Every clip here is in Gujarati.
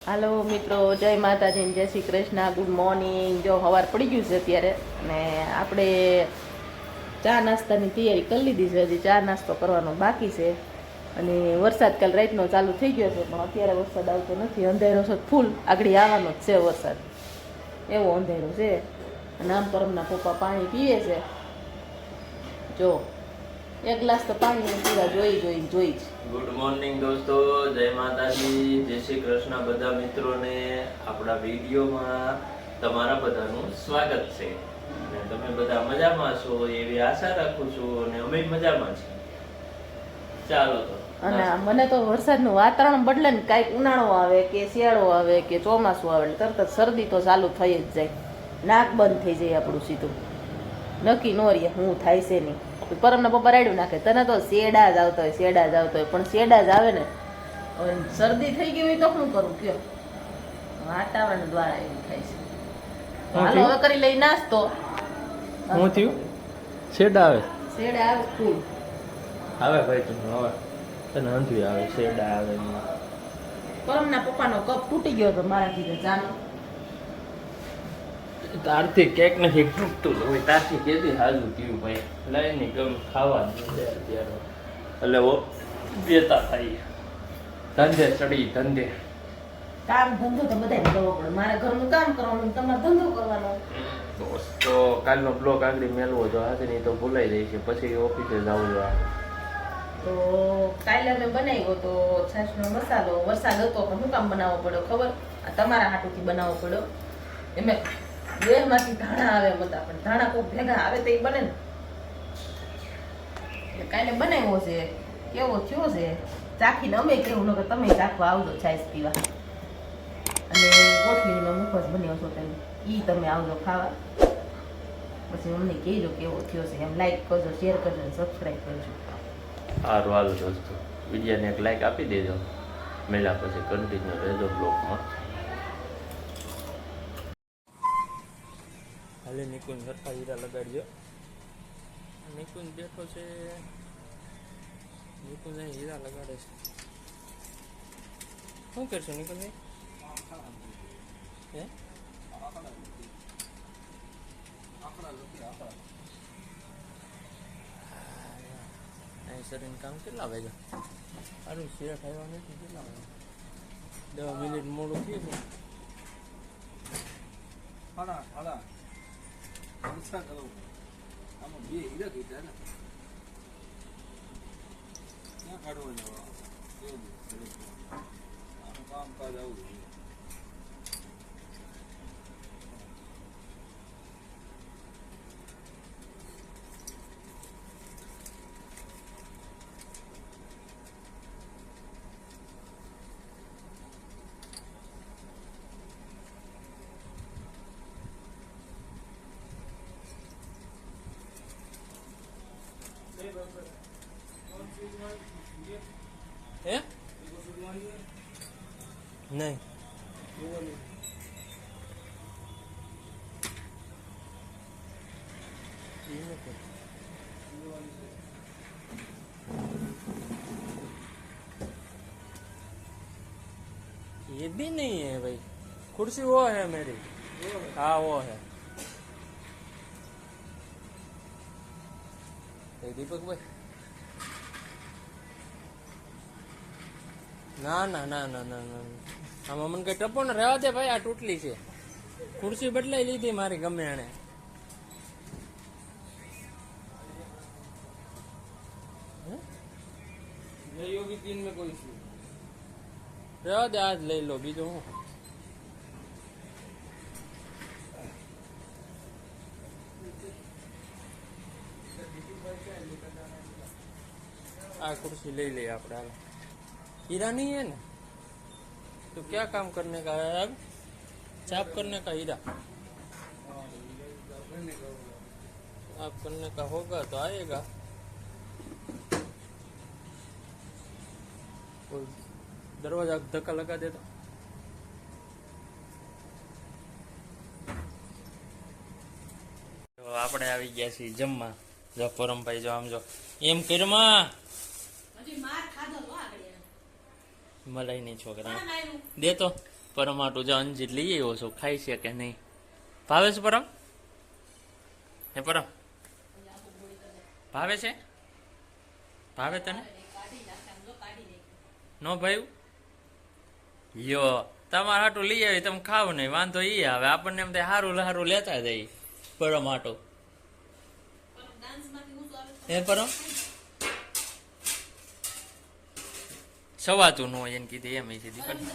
હાલો મિત્રો, જય માતાજી, જય શ્રી કૃષ્ણ, ગુડ મોર્નિંગ. જો સવાર પડી ગયું છે અત્યારે, અને આપણે ચા નાસ્તાની તૈયારી કરી લીધી છે. હજી ચા નાસ્તો કરવાનો બાકી છે. અને વરસાદ કાલ રાતનો ચાલુ થઈ ગયો છે, પણ અત્યારે વરસાદ આવતો નથી. અંધેરો છે ફૂલ, આગળ આવવાનો જ છે વરસાદ, એવો અંધેરો છે. અને આમ પરમના પપ્પા પાણી પીએ છે. જો એક ગ્લાસ તો પાણી પીવા જોઈ જ. ગુડ મોર્નિંગ દોસ્તો, જય માતાજી, જય શ્રી કૃષ્ણ બધા મિત્રોને. આપણા વિડીયોમાં તમારા બધાનું સ્વાગત છે. અને તમે બધા મજામાં છો એવી આશા રાખું છું, અને અમે મજામાં છીએ. ચાલો તો. અને મને તો વરસાદનું વાતાવરણ બદલે ને, કાંઈક ઉનાળો આવે કે શિયાળો આવે કે ચોમાસું આવે, તરત જ શરદી તો ચાલુ થઈ જ જાય. નાક બંધ થઈ જાય આપણું સીધું, નક્કી ન રહે હું થાય છે નહીં. પરમના પપ્પા રાડ્યું નાખે, તને તો શેડા જ આવતો હોય, પણ શેડા જ આવે ને. હવે શરદી થઈ ગઈ હોય તો શું કરું કયો? વાતાવરણ દ્વારા એવું થાય છે. હાલો હવે કરી લઈ નાસ્તો. શું થયું? શેડા આવે? શેડા આવે ફૂલ આવે ભાઈ, તું હવે તને અંધું આવે, શેડા આવે. પરમના પપ્પાનો કપ તૂટી ગયો હતો મારાથી ચાનો. તારથી કેક નથી તૂટતું હોય, તારથી કેદી હાજુ પીવું ભાઈ. લઈને ગમ ખાવા અત્યારે એટલે ઓ બેતા થાય. ધંધે ચડી ધંધે કામ ધંધો તો બધાને કરવો પડે. મારા ઘરનું કામ કરવાનું, તમારે ધંધો કરવાનો. દોસ્તો કાલનો બ્લોગ આગળ મેળવો તો આજે નહીં તો ભૂલાઈ જાય છે, પછી ઓફિસે જવું જોઈએ. તો કાલે અમે બનાવ્યો તો છાશનો મસાલો. વરસાદ હતો પણ શું કામ બનાવવો પડ્યો ખબર? આ તમારા હાટુથી બનાવવો પડ્યો. એમે દેહમાંથી ધાણા આવે એમ હતા, પણ ધાણા કોઈ ભેગા આવે તો એ બને ને. એટલે કાલે બનાવ્યો છે. કેવો થયો છે ચાખીને અમે કેવું ન કે તમે ચાખવા આવજો છાશ પીવા. અને કોથમીનો મુખવાસ બન્યો છો તમે, ઈ તમે આવજો ખાવા. પછી અમને કહેજો કેવો થયો છે એમ. લાઈક કરજો, શેર કરજો, સબસ્ક્રાઈબ કરજો. સારું હાલો દોસ્તો, વિડીયોને એક લાઈક આપી દેજો. મેળા પછી કન્ટિન્યુ રહેજો બ્લોગમાં. હાલે નિકુંજ સરખા હીરા લગાડજો. નિકુંજ બેઠો છે, નિકુંજ અહીં હીરા લગાડે છે. શું કરશો નિકુંજ? હે શરીરનું કામ કેટલા વાગ્યા? સારું શેર ખાવા નથી. કેટલા વાગ્યા? 10 મિનિટ મોડું થયું છે. હે નહીં ये भी नहीं है भाई. कुर्सी वो है मेरी. हाँ वो है. दीपक भाई ના ના ના ના ના ના આમાં મને કઈ ટપો ને રહેવા દે ભાઈ. આ તૂટલી છે ખુરશી, બદલાઈ લીધી મારી ગમે એને. યોગી 3 में कोई રહેવા દે, આજ લઈ લો, બીજું હું. આ कुर्सी ले ले આપણે. हीरा नहीं है ना तो क्या काम करने का है अब? साफ करने का हीरा आप करने का होगा तो आएगा. कोई दरवाजा धक्का लगा देता. આપણે આવી ગયા છીએ જમવા. જો પરમભાઈ જો આમ જો એમ કરમાં મલાઈ નહીં છોકરા દે તો પરમ આટું જો અંજીત લઈ આવ્યો છો, ખાઈ છે કે નહીં? ભાવે છે પરમ? હે પરમ ભાવે છે? ભાવે તને? નો ભાઈ યો તમારે હાટું લઈ આવી, તમે ખાવ નહીં, વાંધો ઈ આવે. આપણને એમ થાય સારું સારું લેતા જાય પરમ હાટું. હે પરમ સવાતું ન હોય એને કીધી એમ છે દીકરી.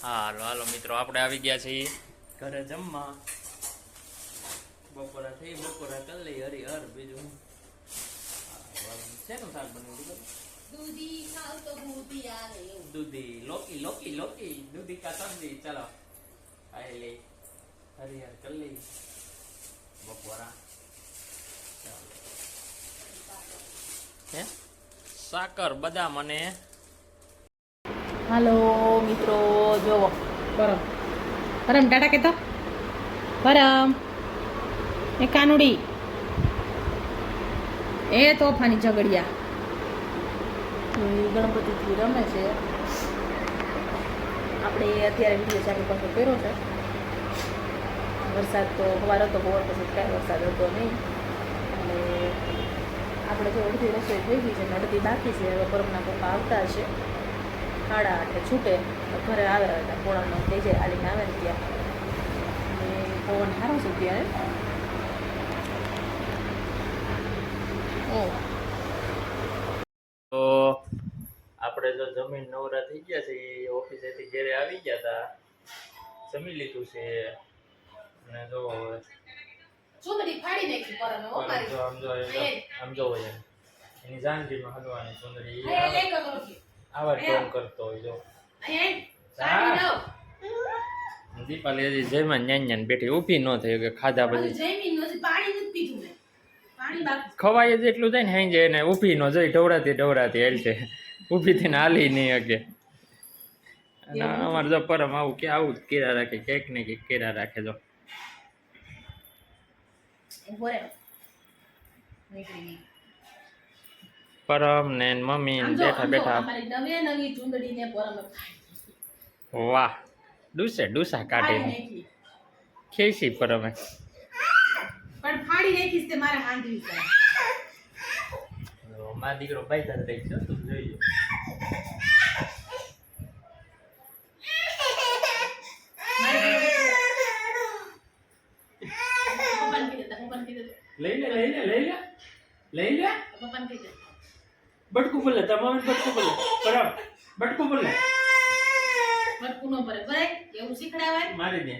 હાલો હાલો મિત્રો, આપણે આવી ગયા છીએ ઘરે જમવા. બપોરા થઈ, બપોરા કરી લઈ હરી હર. બીજું શેનું શાક બન્યું? દૂધી લોકી લોકી લોકી દૂધી કા સબ્જી. ચાલો આઈ લે હરી હર કરી લઈ બપોરા. હે સાકર બદામ અને હાલો મિત્રો, જોવો પરમ પરમ ટાટા કેતો પરમ એ કાનુડી એ તોફાની ઝઘડિયા ગણપતિથી રમે છે. આપણે અત્યારે વિડીયો ચાલુ પાછો કર્યો છે. વરસાદ તો સવાર હતો, બપોર પછી કાંઈ વરસાદ હતો નહીં. અને આપણે જો અડધી રસોઈ થઈ ગઈ છે ને અડધી બાકી છે. હવે પરમના પપ્પા આવતા હશે 8:30 છૂટે તો ઘરે આવે હતા 9:30 થઈ જાય આલીને આવે ને ત્યાં. અને પવન સારો છે ત્યારે. તો આપણે જો જમીન નવરા થઈ ગયા છે, ઓફિસેથી ઘરે આવી ગયા હતા, જમી લીધું છે. અને જો ચૂંદડી ફાડી નાખી પરમે ઓ મારી. આમ જો હોય એની જાનજીમાં હલવાની ચૂંદડી આવા ટોન કરતો હોય. જો દીપાલી હજી જયમાં ન્યાન બેઠી, ઊભી ન થઈ કે ખાધા પછી ખવાય જ એટલું થાય ને હાઈ જાય ને ઊભી ન જઈ ઢવરાતી હેલ છે, ઊભી થઈને હાલી નહીં શકે. અને અમારે જો પરમ આવું કે આવું જ કેરા રાખે, કેક ને કેક કેરા રાખે. જો પરમ ને મમ્મી બેઠા બેઠા વાહ ડૂસા કાઢીને ખેસી પરમે પણ ફાડી નાખીશ તે મારે હાંડવી છે. મારો દીકરો બાઈતા જ રહી છે, તું જોઈજો. લઈ લે બટકું બોલે તમામ બટકું બોલે પરમ બટકું બોલે બટકું નો પડે બરાબર એવું શીખડાવાય. મારી દે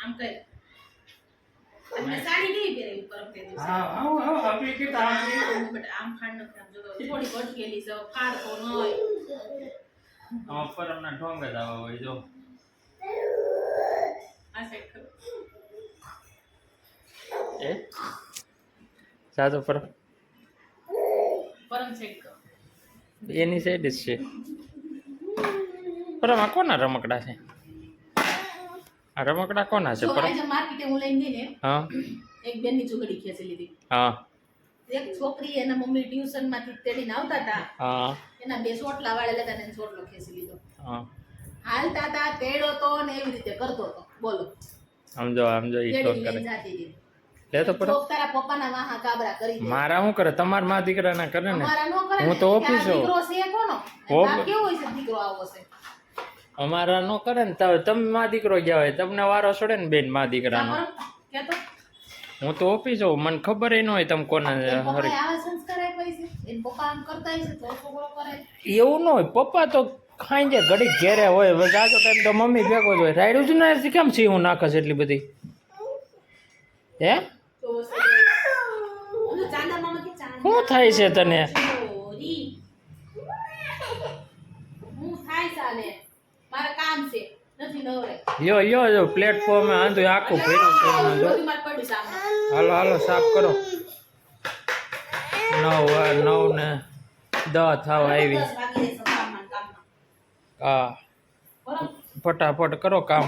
આમ કર. અને સાડી કેવી પહેરાવી પરમ તે દિવસે? હા આપણે કે બટ આમ ફાડ ન ખરાબ જો થોડી બટકેલી છે, ફાડ તો ન હોય. પરમના ઢોંગ જ આવા હોય. જો આ સાઈડ કરો એ સાજો પરમ સાઈડ કરો એની સાઈડ જ છે. પરમ આ કોના રમકડા છે? આ રમકડા કોના છે? પરમ માર્કેટે હું લઈને ગઈ ને, હા એક બેનની ચુગડી ખેંચી લીધી. હા એક છોકરી એના મમ્મી ટ્યુશન માંથી તેડીને આવતા હતા, હા એના 2 સોટલા વાળેલા હતા ને સોટલો ખેંચી લીધો. હા હાલતા હતા, તેડો તો ને એવી રીતે કરતો હતો. બોલો સમજો ઈ તો કરે લે તો પરમ તારા પપ્પાના વાહા કાબરા કરી દે. મારા શું કરે? તમારા માં દીકરાના કરે ને. અમારા નો કરે. હું તો ઓફિસ દીકરો છે કોનો? કેવો હોય છે દીકરો આવો છે? અમારા નો કરે ને. તમે માં દીકરો ગયા હોય, તમને વારો છોડે ને બેન માં દીકરાનો. હું તો ઓફિસ હોઉં, મને ખબર ન હોય તમે કોના. એવું ન હોય, પપ્પા તો ખાઈ જાય ઘડીક ઘેરે હોય, જાજો ટાઈમ તો મમ્મી ભેગો જ હોય. રાયડું જ ના કેમ છે હું નાખે છે એટલી બધી? હે શું થાય છે તને? યો પ્લેટફોર્મ આંધું આખું ભર્યું છે. હાલો સાફ કરો. 9 ને 10 થવા આવી. હા ફટાફટ કરો કામ.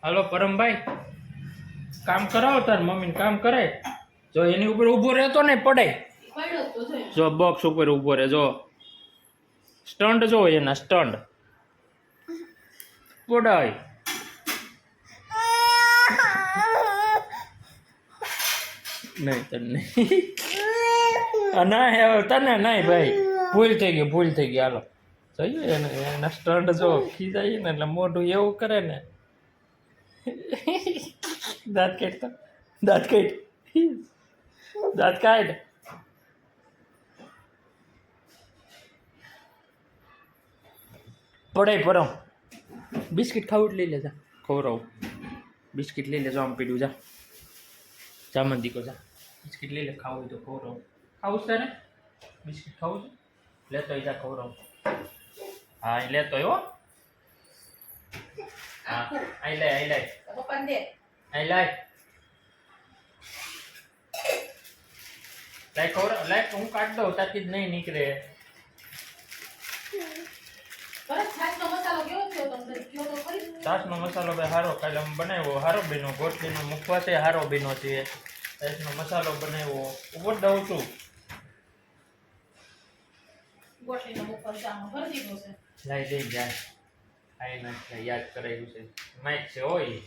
હાલો પરમભાઈ કામ કરાવો, તાર મમ્મીને કામ કરાય. જો એની ઉપર ઊભો રહેતો ને પડે. જો બોક્સ ઉપર ઊભો રહે. જો સ્ટન્ટ જો એના સ્ટન્ટ પડાય નહીં તને ના હવે તને નહીં ભાઈ ભૂલ થઈ ગઈ હાલો જોઈએ એને એના સ્ટન્ટ જો ખીજાય ને એટલે મોઢું એવું કરે ને દાંત કાઢ પડાય પરમ બિસ્કિટ ખાવું જ લઈ લેજા ખવડાવું બિસ્કિટ લઈ લેજો આમ પીડું જા મન દીકો જા બિસ્કિટ લઈ લે ખાવું હોય તો ખવડાવું ખાવું છે ને બિસ્કિટ ખાવું છે લેતો જા ખવડાવું હા એ લેતો હો હા આઈ લે પપ્પાને દે આઈ લાય ખવડાવ લાય હું કાઢ દઉં તાકી જ નહીં નીકળે બસ છાશનો મસાલો કેવો થયો તમને કયો તો ખરી છાશનો મસાલો ભાઈ હારો કાલે અમે બનાવ્યો હારો બીનો ગોટલીનો મુખવા છે હારો બીનો છે છાશનો મસાલો બનાવ્યો ઉપર દઉં છું ગોટલીનો મુખવા ચામાં ભરી દીધો છે લાઈ દઈ જાય આઈ ના યાદ કરાયું છે માઈક છે હોય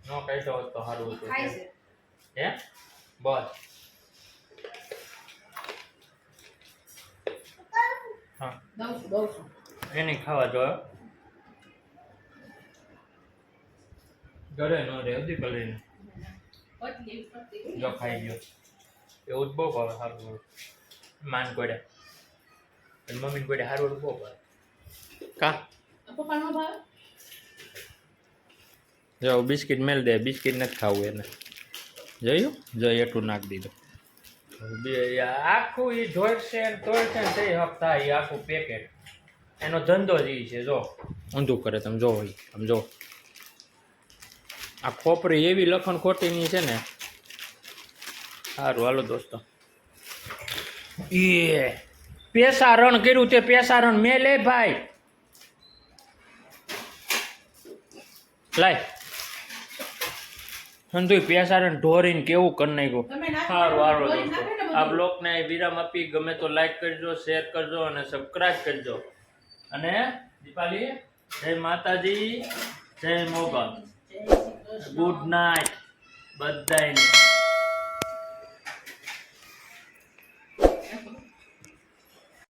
નો કાઢ્યો હોત તો સારું હતું ખાય છે હે બસ હા દઉં છું એને ખાવા જો ઘરે નો રે હજી કરીને પતલી જો ખાઈ ગયો એવું જ બહુ ભાવે સારું માન ગોડે મમ્મી ગોડે સારું બહુ ભાવે કા પપ્પાનો ભાવ જો બિસ્કિટ મેલ દે બિસ્કિટ નથી ખાવું એને જોયું જો એટલું નાખી દીધું આખું એ ધોળશે ને તે હપ્તા એ આખું પેકેટ એનો ધંધો જ ઈ છે જો ઊંધું કરે તમે જો આમ જો આ ખોપરી એવી લખણ ખોટીની છે ને સારું હાલો દોસ્તો એ પેસા રણ કર્યું તે પેસા રણ મેં લે ભાઈ લાય સંધુ પેસારણ ઢોરીને કેવું કરી નાખ્યું સારું સારું દોસ્તો આ બ્લોગને વિરામ આપી ગમે તો લાઈક કરજો શેર કરજો અને સબસ્ક્રાઇબ કરજો અને દીપાલી જય માતાજી જય મોગલ ગુડ નાઇટ બધાને